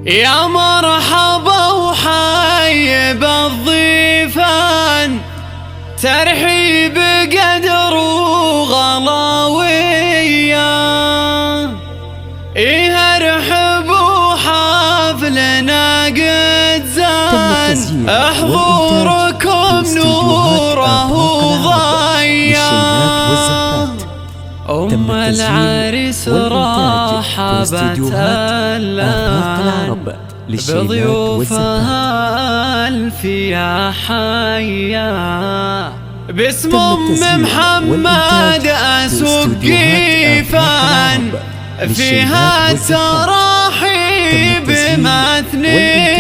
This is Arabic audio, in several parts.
يا مرحبا وحي بالضيفان، ترحيب قدر وغلاوية. ارحبوا حفلنا قد زان، حضوركم نوره وضيا. أم العريس رحبت الآن بضيوفها ألف يا حيا. باسم أم محمد أسوق قيفان، فيها التراحيب مثنية.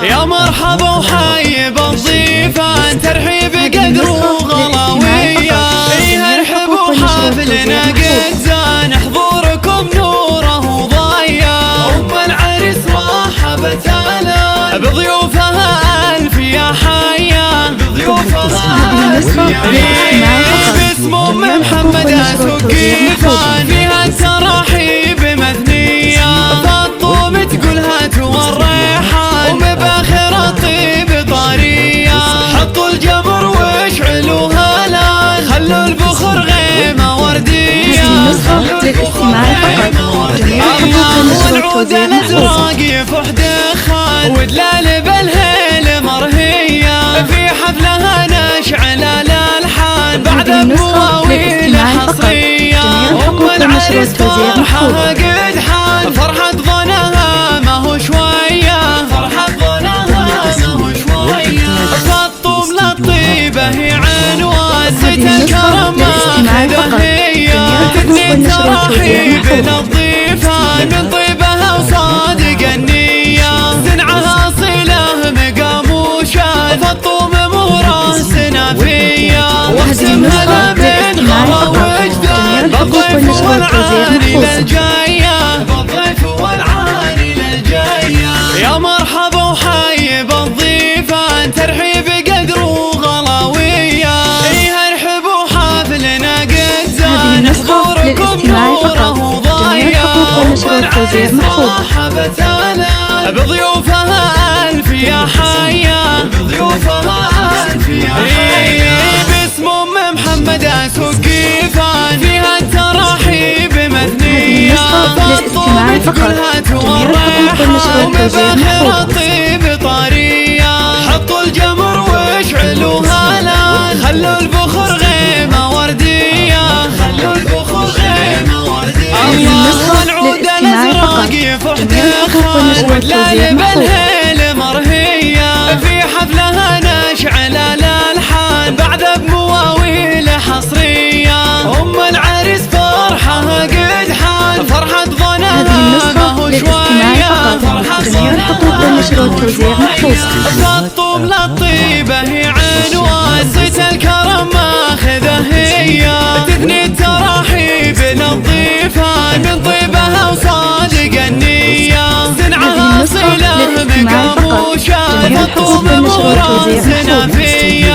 يا مرحبا وحي بالضيفان، ترحيب قدر وغلاوية. ارحبوا حفلنا قد زان، حضوركم نوره وضيا. أم العريس رحبت الآن بضيوفها ألف يا حيا، بضيوفها ألف يا حيا. باسم أم محمد أسوق قيفان، فيها التراحيب مثنية. فالطوم تقول هاتوا الريحان، ومباخر الطيب طرية. حطوا الجمر واشعلوها الآن، خلوا البخور غيمة وردية. والعود الأزرق يفح دخان، ودلال بالهيل مرهية. في حفلها نشعل الألحان، بعد بمواويل حصرية. أم العريس فرحها قد حان، فرحة ظنها ما هو شوية. فرحة ظنها ما هو شوية. فالطوم للطيبة هي عنوان، زيت الكرم ماخذة هي. تثني التراحيب للضيفان، من طيبها وصادق النية. زنعها صلة مقام وشان، فالطوم مراسنا فيا. واقسمها من غلا وجدان، بالضيف والعاني للجاية. بالضيف والعاني للجاية. يا مرحبا وحي بالضيفان، ترحيب قدر وغلاوية. ارحبوا حفلنا قد زان، حضوركم نوره وضيا. والعريس رحبت الآن بضيوفها ألف يا حيا، بضيوفها ألف يا حيا. باسم أم محمد أسوق قيفان، فيها التراحيب مثنية. فالطوم تقول هاتوا الريحان، ومباخر الطيب طرية. حطوا الجمر واشعلوها الآن، خلوا البخور غيمة وردية. خلوا البخور غيمة وردية. الله العود الأزرق يفح دخان، ودلال بالهيل مرهية. في حفلها نشعل الألحان، بعد بمواويل حصرية. أم العريس فرحها قد حان، فرحة ظنها ما هو شوية. فرحة ظنها فالطوم للطيبة هي عنوان، زيت الكرم ماخذة هي. تثني التراحيب للضيفان، من طيبها وصادق النية. زنعها صلة مقام وشان، فالطوم مراسنا فيا.